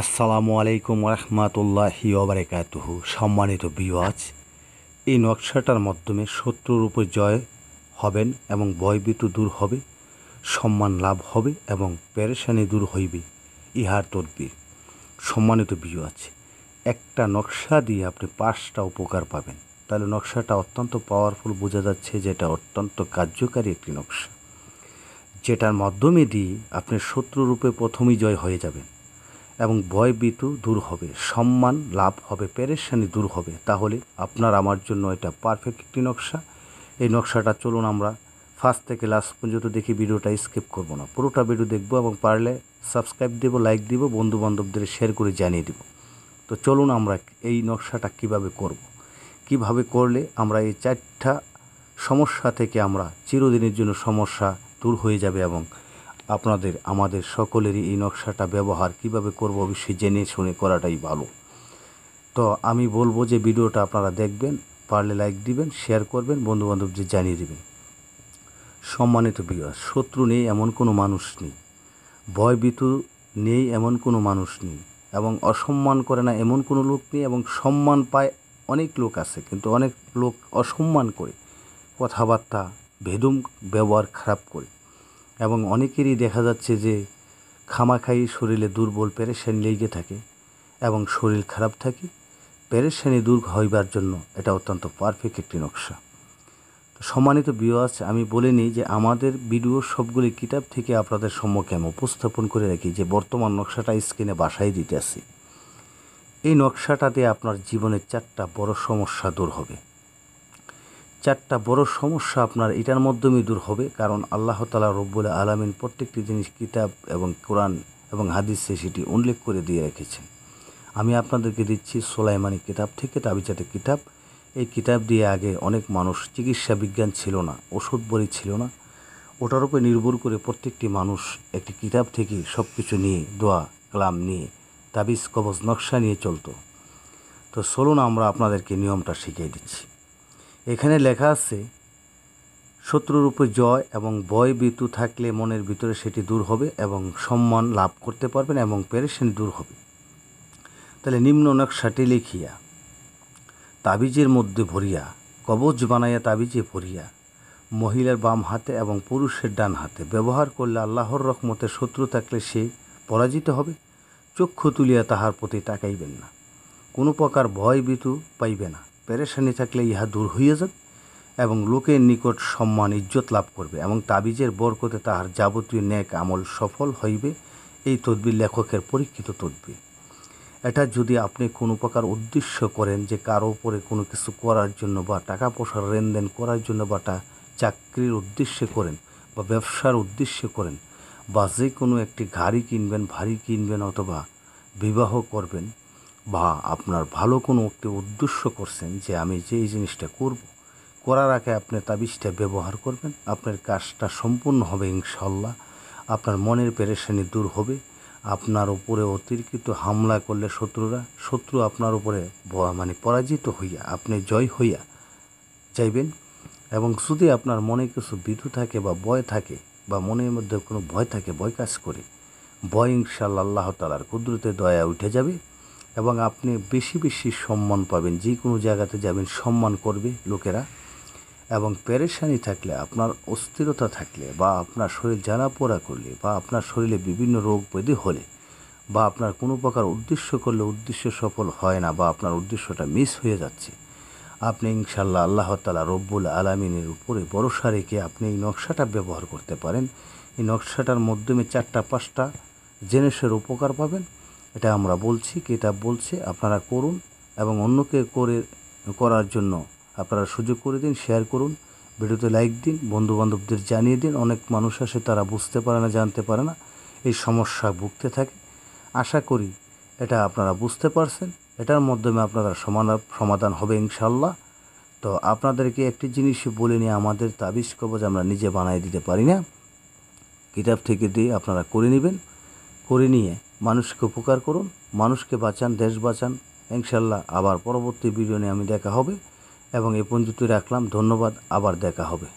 আসসালামু আলাইকুম রহমতুল্লাহি ওবারাকাতুহু। সম্মানিত ভিউয়ার্স, এই নকশাটার মাধ্যমে শত্রুর উপর জয় হবেন এবং ভয়ভীতি দূর হবে, সম্মান লাভ হবে এবং পেরেশানি দূর হইবে। ইহার তদবির। সম্মানিত ভিউয়ার্স, একটা নকশা দিয়ে আপনি 5টা উপকার পাবেন। তাহলে নকশাটা অত্যন্ত পাওয়ারফুল, বোঝা যাচ্ছে যে এটা অত্যন্ত কার্যকারী একটি নকশা, যেটার মাধ্যমে দিয়ে আপনি শত্রুরূপে প্রথমেই জয় হয়ে যাবেন এবং ভয়ভীতি দূর হবে, সম্মান লাভ হবে, পেরেশানি দূর হবে। তাহলে আপনার আমার জন্য এটা পারফেক্ট একটি নকশা। এই নকশাটা চলুন আমরা ফার্স্ট থেকে লাস্ট পর্যন্ত দেখি। ভিডিওটা স্কিপ করব না, পুরোটা ভিডিও দেখব এবং পারলে সাবস্ক্রাইব দেব, লাইক দিব, বন্ধু বান্ধবদের শেয়ার করে জানিয়ে দেব। তো চলুন আমরা এই নকশাটা কিভাবে করব, কিভাবে করলে আমরা এই 4টা সমস্যা থেকে আমরা চিরদিনের জন্য সমস্যা দূর হয়ে যাবে এবং আপনাদের আমাদের সকলেরই এই নকশাটা ব্যবহার কিভাবে করব অবশ্যই জেনে শুনে করাটাই ভালো। তো আমি বলবো যে ভিডিওটা আপনারা দেখবেন, পারলে লাইক দিবেন, শেয়ার করবেন, বন্ধুবান্ধবদের জানিয়ে দিবেন। সম্মানিত ভিউয়ার্স, শত্রু নেই এমন কোনো মানুষ নেই, ভয়ভীতি নেই এমন কোনো মানুষ নেই, এবং অসম্মান করে না এমন কোনো লোক নেই, এবং সম্মান পায় অনেক লোক আছে, কিন্তু অনেক লোক অসম্মান করে, কথাবার্তা ভেদুম ব্যবহার খারাপ করে, এবং অনেকেরই দেখা যাচ্ছে যে খামাখাই শরীরে দুর্বল পেরেশানি লেগে থাকে এবং শরীর খারাপ থাকে। পেরেশানি দূর হইবার জন্য এটা অত্যন্ত পারফেক্ট একটি নকশা। তো সম্মানিত ভিউয়ার্স, আমি বলে নিই যে আমাদের ভিডিও সবগুলি কিতাব থেকে আপনাদের সম্মুখে আমি উপস্থাপন করে রাখি, যে বর্তমান নকশাটা স্ক্রিনে বাসায় দিতে আসি। এই নকশাটাতে আপনার জীবনের 4টা বড় সমস্যা দূর হবে। 4টা বড় সমস্যা আপনার এটার মাধ্যমেই দূর হবে, কারণ আল্লাহ তাআলা রব্বুল আলামিন প্রত্যেকটি জিনিস কিতাব এবং কোরআন এবং হাদিসে সেটি উল্লেখ করে দিয়ে রেখেছেন। আমি আপনাদেরকে দিচ্ছি সুলাইমানি কিতাব থেকে তাবিজাতের কিতাব। এই কিতাব দিয়ে আগে অনেক মানুষ, চিকিৎসা বিজ্ঞান ছিল না, ওষুধ বড়ি ছিল না, ওটার উপর নির্ভর করে প্রত্যেকটি মানুষ একটি কিতাব থেকে সব কিছু নিয়ে, দোয়া কালাম নিয়ে, তাবিজ কবজ নকশা নিয়ে চলতো। তো চলুন আমরা আপনাদেরকে নিয়মটা শিখিয়ে দিচ্ছি। এখানে লেখা আছে, শত্রুর উপর জয় এবং ভয়ভীতি থাকলে মনের ভিতরে সেটি দূর হবে এবং সম্মান লাভ করতে পারবেন এবং পেরেশানি দূর হবে। তাহলে নিম্ন নকশাটি লিখিয়া তাবিজের মধ্যে ভরিয়া, কবজ বানাইয়া তাবিজে ভরিয়া, মহিলার বাম হাতে এবং পুরুষের ডান হাতে ব্যবহার করলে আল্লাহর রহমতে শত্রু থাকলে সে পরাজিত হবে। চক্ষু তুলিয়া তাহার প্রতি তাকাইবেন না, কোনো প্রকার ভয় ভীতু পাইবে না। পেরেশানি থাকলে ইহা দূর হইয়া যাবে এবং লোকের নিকট সম্মান ইজ্জত লাভ করবে এবং তাবিজের বরকতে তাহার যাবতীয় নেক আমল সফল হইবে। এই তদবির লেখকের পরীক্ষিত তদবির। এটা যদি আপনি কোনো প্রকার উদ্দেশ্য করেন যে কারো উপরে কোনো কিছু করার জন্য বা টাকা পয়সার লেনদেন করার জন্য বা চাকরির উদ্দেশ্যে করেন বা ব্যবসার উদ্দেশ্যে করেন বা যে কোনো একটি গাড়ি কিনবেন, ভারী কিনবেন, অথবা বিবাহ করবেন, বা আপনার ভালো কোনো একটি উদ্দেশ্য করছেন যে আমি যে এই জিনিসটা করব, করার আগে আপনি তাবিজটা ব্যবহার করবেন, আপনার কাজটা সম্পূর্ণ হবে ইনশাল্লাহ। আপনার মনের পেরেশানি দূর হবে। আপনার উপরে অতিরিক্ত হামলা করলে শত্রু আপনার উপরে পরাজিত হইয়া আপনি জয় হইয়া যাইবেন। এবং যদি আপনার মনে কিছু ভীতু থাকে বা ভয় থাকে, বা মনের মধ্যে কোনো ভয় থাকে, ভয় কাজ করে, ভয় ইনশাআল্লাহ আল্লাহ তাআলার কুদরতে দয়া উঠে যাবে এবং আপনি বেশি বেশি সম্মান পাবেন। যে কোনো জায়গাতে যাবেন সম্মান করবে লোকেরা। এবং পেরেশানি থাকলে, আপনার অস্থিরতা থাকলে, বা আপনার শরীর জ্বালা পোড়া করলে, বা আপনার শরীরে বিভিন্ন রোগ ব্যাধি হলে, বা আপনার কোনো প্রকার উদ্দেশ্য করলে উদ্দেশ্য সফল হয় না, বা আপনার উদ্দেশ্যটা মিস হয়ে যাচ্ছে, আপনি ইনশাল্লাহ আল্লাহ তাআলা রব্বুল আলামিনের উপরে ভরসা রেখে আপনি এই নকশাটা ব্যবহার করতে পারেন। এই নকশাটার মাধ্যমে 4টা 5টা জিনিসের উপকার পাবেন। এটা আমরা বলছি, কিতাব বলছে, আপনারা করুন এবং অন্যকে করার জন্য আপনারা সুযোগ করে দিন, শেয়ার করুন, ভিডিওতে লাইক দিন, বন্ধুবান্ধবদের জানিয়ে দিন। অনেক মানুষ আসে, তারা বুঝতে পারে না, জানতে পারে না, এই সমস্যা ভুগতে থাকে। আশা করি এটা আপনারা বুঝতে পারছেন, এটার মাধ্যমে আপনারা সমাধান হবে ইনশাল্লাহ। তো আপনাদেরকে একটি জিনিসই বলে নিয়ে, আমাদের তাবিজ কবজ আমরা নিজে বানিয়ে দিতে পারি না, কিতাব থেকে দিয়ে আপনারা করে নেবেন। করে নিয়ে মানুষকে উপকার করুন, মানুষকে বাঁচান, দেশ বাঁচান ইনশাল্লাহ। আবার পরবর্তী ভিডিও নিয়ে আমি দেখা হবে এবং এ পর্যন্ত রাখলাম। ধন্যবাদ, আবার দেখা হবে।